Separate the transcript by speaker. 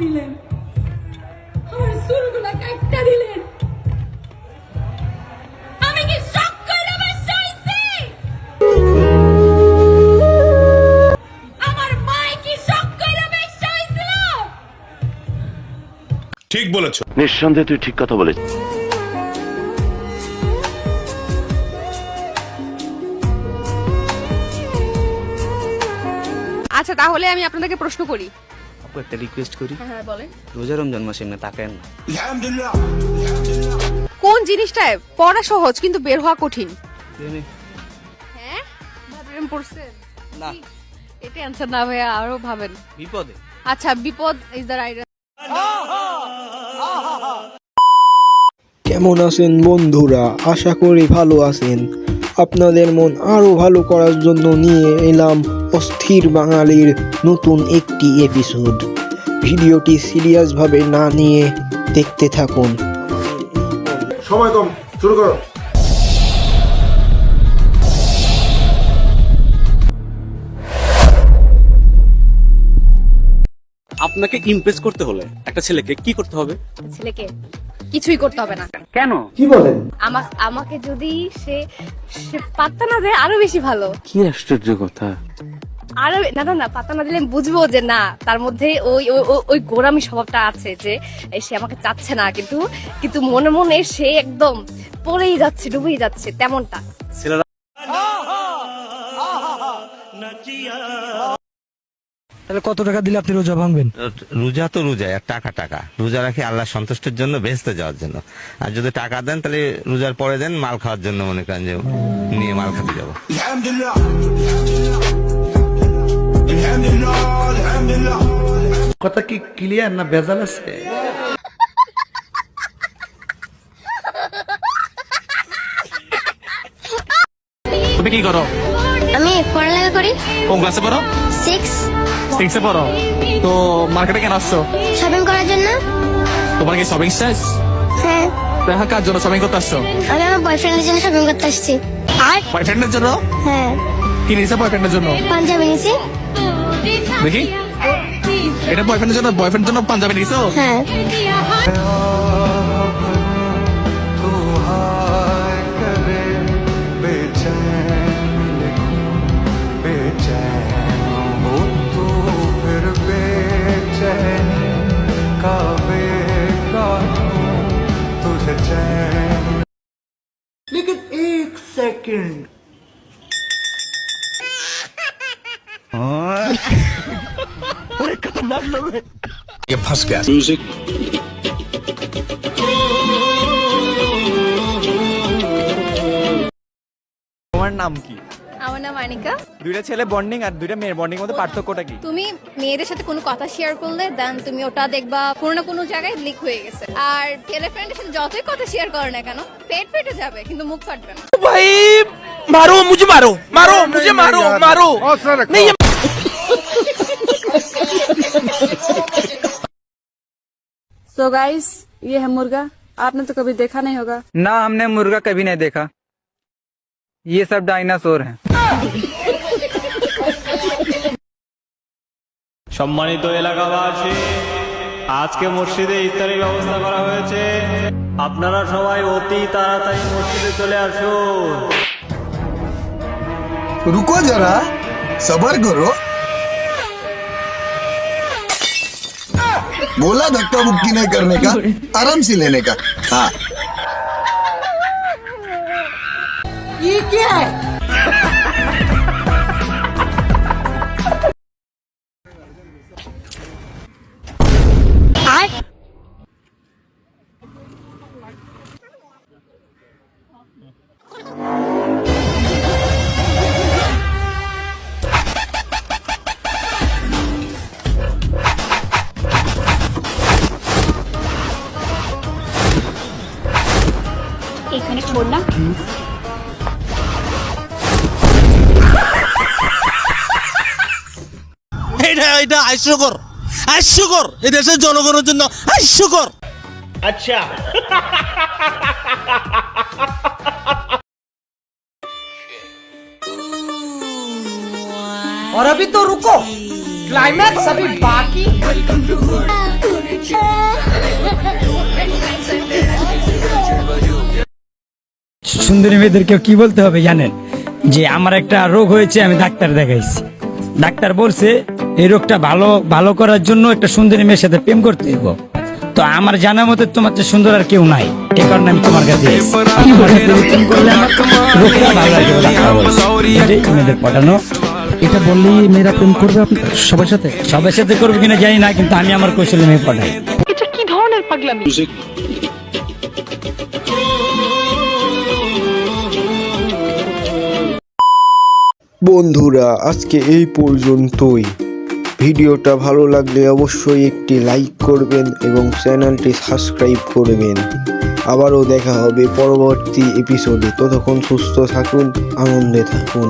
Speaker 1: দিলেন, আমার চুলগুলা কাটটা দিলেন। আমি কি শক করে বেশ্যা হইছি? আমার মা কি শক করে বেশ্যা হইছিল?
Speaker 2: ঠিক বলেছো।
Speaker 3: নিঃসন্দেহে তুই ঠিক কথা বলেছিস।
Speaker 4: আচ্ছা, তাহলে আমি আপনাদেরকে প্রশ্ন করি।
Speaker 5: আপু একটা রিকোয়েস্ট করি,
Speaker 4: হ্যাঁ বলেন।
Speaker 5: রোজা রমজান মাসে না তাকায়েন না।
Speaker 4: কোন জিনিসটায় পড়া সহজ কিন্তু বের হওয়া কঠিন? হ্যাঁ, ভাবেন পড়ছেন
Speaker 5: না,
Speaker 4: এটা অ্যানসার না ভাইয়া, আরো ভাবেন।
Speaker 5: বিপদে।
Speaker 4: আচ্ছা, বিপদ ইজ দ্য রাইট।
Speaker 6: কেমন আছেন বন্ধুরা? আশা করি ভালো আছেন। আপনাদের মন আরো ভালো করার জন্য নিয়ে এলাম অস্থির বাঙালির নতুন একটি এপিসোড। ভিডিওটি সিরিয়াসভাবে না নিয়ে দেখতে থাকুন।
Speaker 2: সময় কম, শুরু করো।
Speaker 5: আপনাকে ইমপ্রেস করতে হলে একটা ছেলেকে কি করতে হবে?
Speaker 4: ছেলেকে কিছুই করতে হবে না।
Speaker 5: কেন?
Speaker 6: কি বলেন?
Speaker 4: আমাকে যদি সে পাত্তা না দেয় আরো বেশি ভালো।
Speaker 5: কি আশ্চর্য কথা।
Speaker 4: আরো না পাত্তা না দিলে আমি বুঝবো যে না, তার মধ্যে ওই গোরামি স্বভাবটা আছে, যে সে আমাকে চাচ্ছে না, কিন্তু মনে মনে সে একদম পড়েই যাচ্ছে, ডুবেই যাচ্ছে, তেমনটা।
Speaker 5: ছেলেরা
Speaker 7: তাহলে কত টাকা দিলে আপনি রোজা ভাঙবেন?
Speaker 8: রোজা তো রোজা, আর টাকা টাকা। রোজা রাখি আল্লাহ সন্তুষ্টির জন্য, বেহেশতে যাওয়ার জন্য। আর যদি টাকা দেন তাহলে রোজার পরে দেন মাল খাওয়ার জন্য, মনে করেন যে নিয়ে মাল খেতে যাবো।
Speaker 9: কথা কি ক্লিয়ার না ভেজাল আছে?
Speaker 5: তুমি কি করো?
Speaker 10: আমি পড়ালেখা করি।
Speaker 5: কোন ক্লাসে পড়ো?
Speaker 10: 6
Speaker 5: এ পড়ো। তো মার্কেটে কেন আসছো?
Speaker 10: শপিং করার জন্য।
Speaker 5: তোমার কি শপিং শেষ?
Speaker 10: হ্যাঁ,
Speaker 5: দেখা কার জন্য শপিং করতে আসছো?
Speaker 10: আমি আমার বয়ফ্রেন্ডের জন্য শপিং করতে আসছি। আর
Speaker 5: বয়ফ্রেন্ডের জন্য?
Speaker 10: হ্যাঁ,
Speaker 5: কি নিয়েছে বয়ফ্রেন্ডের জন্য?
Speaker 10: পাঞ্জাবি নিয়েছি।
Speaker 5: দেখি, এটা বয়ফ্রেন্ডের জন্য পাঞ্জাবি নিয়েছো?
Speaker 10: হ্যাঁ,
Speaker 9: लेकिन एक सेकंड
Speaker 2: ये फंस गया।
Speaker 3: মিউজিক।
Speaker 5: তোমার নাম কি?
Speaker 4: আমার নাম আনিকা।
Speaker 5: দুইটা ছেলে বন্ডিং আর দুইটা মেয়ের বন্ডিং মধ্যে পার্থক্যটা কি?
Speaker 4: তুমি মেয়েদের সাথে কোনো কথা শেয়ার করলে দেন তুমি ওটা দেখবা কোনো না কোনো জায়গায় লিক হয়ে গেছে। আর ছেলে ফ্রেন্ডের সাথে যতই কথা শেয়ার করো না কেন, পেট ফেটে যাবে কিন্তু মুখ ফাটবে না।
Speaker 7: ভাই মারো মুঝে, মারো মারো মুঝে, মারো মারো।
Speaker 1: So guys, ये है मुर्गा। आपने तो कभी देखा नहीं होगा।
Speaker 7: ना, हमने मुर्गा कभी नहीं देखा। ये सब डायनासोर हैं।
Speaker 11: সম্মানিত এলাকাবাসী, আজকে মসজিদে ইফতারের ব্যবস্থা করা হয়েছে। আপনারা সবাই অতি তাড়াতাড়ি মসজিদে চলে আসুন।
Speaker 9: रुको जरा, सबर करो। बोला धक्का मुक्की नहीं करने का, आराम से लेने का। हाँ, ये क्या है?
Speaker 10: আর
Speaker 1: এখানে পড়লাম।
Speaker 7: এটা হাস্যকর এই দেশের জনগণের জন্য হাস্যকর।
Speaker 11: আচ্ছা,
Speaker 7: और अभी तो रुको, क्लाइमैक्स अभी बाकी। সুন্দরী মেয়েদেরকে কি বলতে হবে জানেন, যে আমার একটা রোগ হয়েছে, আমি ডাক্তার দেখাইছি, ডাক্তার বলছে এই রোগটা ভালো করার জন্য একটা সুন্দরী মেয়ের সাথে প্রেম করতে হইব। তো আমার জানা মতে তোমার চেয়ে সুন্দর আর কেউ নাই, এই কারণে আমি তোমার কাছে এসেছি। তোমার সাথে প্রেম করলে আমার রোগটা ভালো হয়ে যাবে, ডাক্তার বলছে। এটাই মেয়েদের পটানো।
Speaker 6: এটা বললেই মেয়েরা প্রেম করবে সবার সাথে?
Speaker 7: সবার সাথে করবে কিনা জানি না, কিন্তু আমি আমার কৌশলে মেয়ে পটাই।
Speaker 6: বন্ধুরা, আজকে এই পর্যন্তই। ভিডিওটা ভালো লাগলে অবশ্যই একটি লাইক করবেন এবং চ্যানেলটি সাবস্ক্রাইব করবেন। আবারও দেখা হবে পরবর্তী এপিসোডে। ততক্ষণ সুস্থ থাকুন, আনন্দে থাকুন।